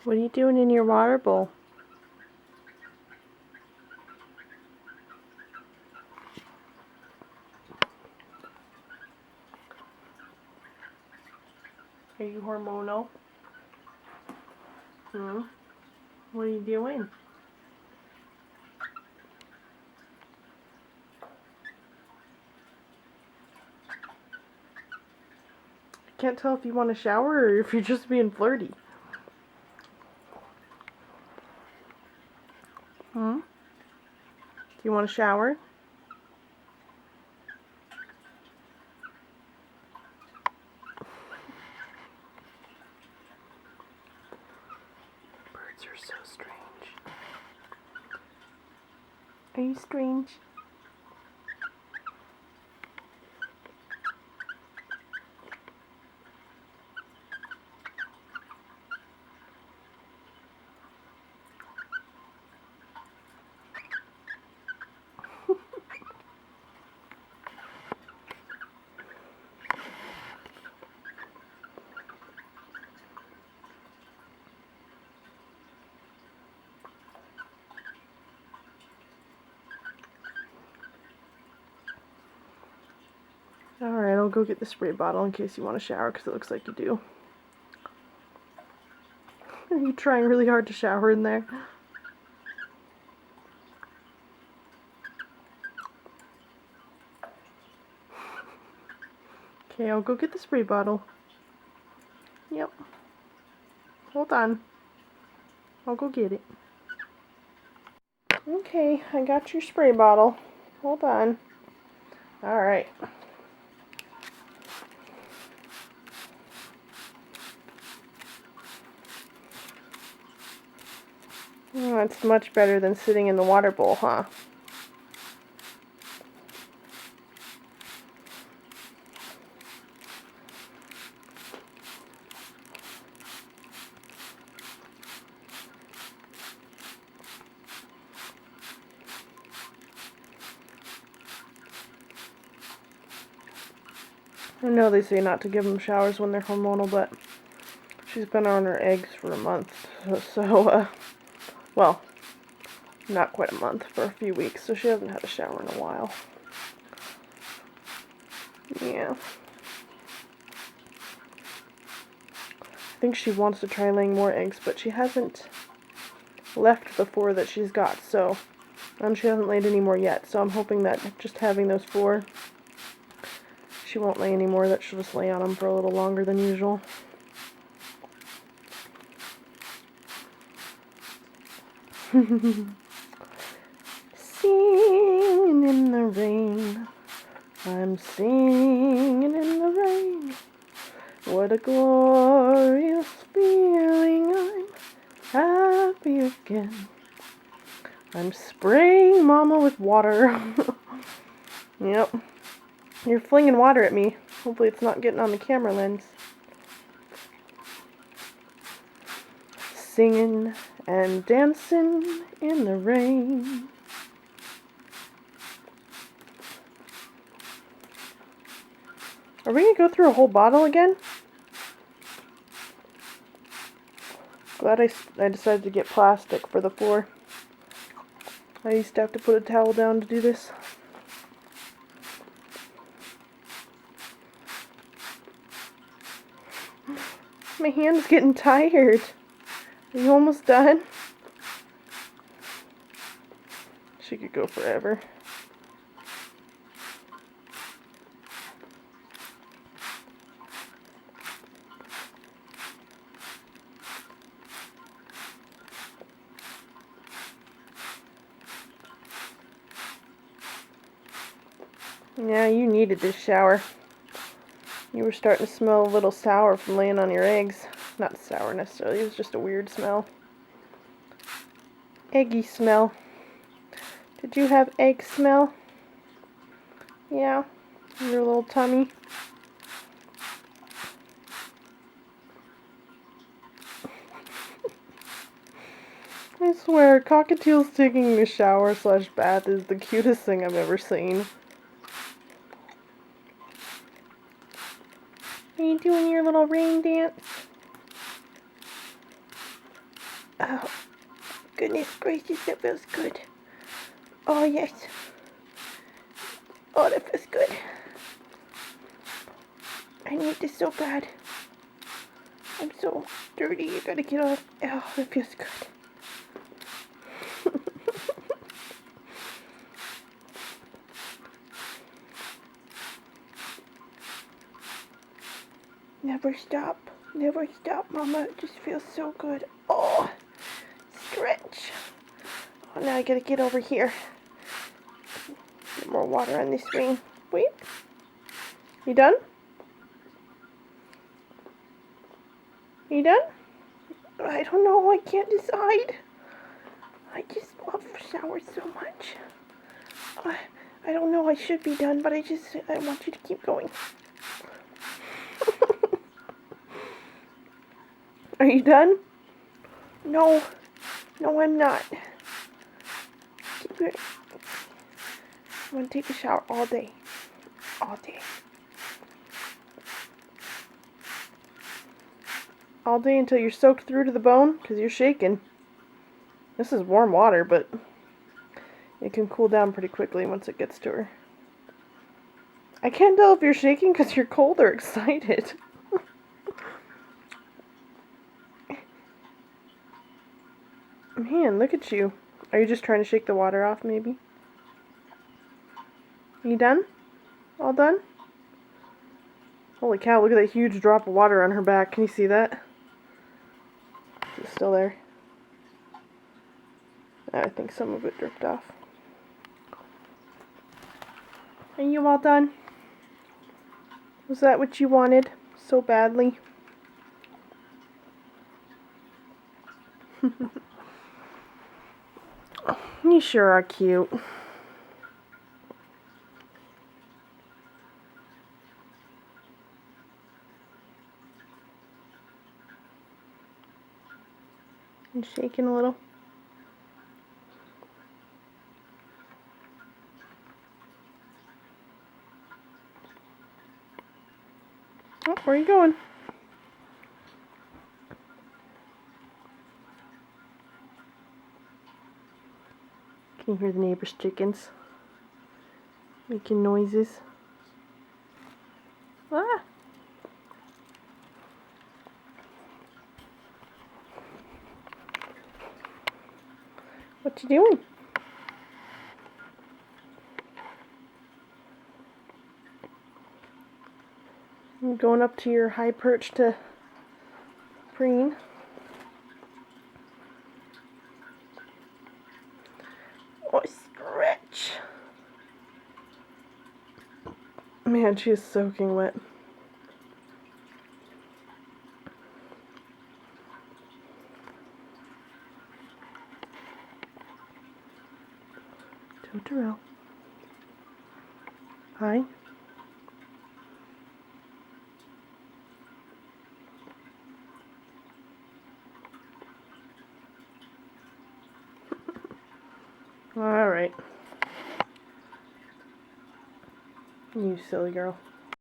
What are you doing in your water bowl? Are you hormonal? What are you doing? I can't tell if you want to shower or if you're just being flirty. Do you want to shower? Birds are so strange. Are you strange? Alright, I'll go get the spray bottle in case you want to shower, because it looks like you do. Are you trying really hard to shower in there? Okay, I'll go get the spray bottle. Yep. Hold on. I'll go get it. Okay, I got your spray bottle. Hold on. Alright. Oh, that's much better than sitting in the water bowl, huh? I know they say not to give them showers when they're hormonal, but she's been on her eggs for a month, well, not quite a month, for a few weeks, so she hasn't had a shower in a while. Yeah. I think she wants to try laying more eggs, but she hasn't left the 4 that she's got, so, she hasn't laid any more yet, so I'm hoping that just having those 4, she won't lay any more, that she'll just lay on them for a little longer than usual. Singing in the rain, I'm singing in the rain. What a glorious feeling, I'm happy again. I'm spraying Mama with water. Yep. You're flinging water at me. Hopefully it's not getting on the camera lens. Singing and dancing in the rain. Are we going to go through a whole bottle again? Glad I decided to get plastic for the floor. I used to have to put a towel down to do this. My hand's getting tired. Are you almost done? She could go forever. Yeah, you needed this shower. You were starting to smell a little sour from laying on your eggs. Not sour necessarily, it was just a weird smell. Eggy smell. Did you have egg smell? Yeah, in your little tummy. I swear, Cockatiel's taking a shower / bath is the cutest thing I've ever seen. Are you doing your little rain dance? Oh, goodness gracious, that feels good. Oh, yes. Oh, that feels good. I need this so bad. I'm so dirty. You gotta get off. Oh, that feels good. Never stop. Never stop, Mama. It just feels so good. Oh, stretch. Oh, now I gotta get over here. Get more water on this ring. Wait. You done? You done? I don't know. I can't decide. I just love showers so much. I don't know. I should be done, but I want you to keep going. Are you done? No. No, I'm not. Keep going. I'm going to take a shower all day. All day. All day until you're soaked through to the bone, because you're shaking. This is warm water, but it can cool down pretty quickly once it gets to her. I can't tell if you're shaking because you're cold or excited. Man, look at you. Are you just trying to shake the water off, maybe? You done? All done? Holy cow, look at that huge drop of water on her back. Can you see that? Is it still there? I think some of it dripped off. Are you all done? Was that what you wanted so badly? You sure are cute. And shaking a little. Oh, where are you going? Can you hear the neighbor's chickens making noises? Ah! What you doing? I'm going up to your high perch to preen. Oh, stretch. Man, she is soaking wet. Totoro. Hi. All right. You silly girl.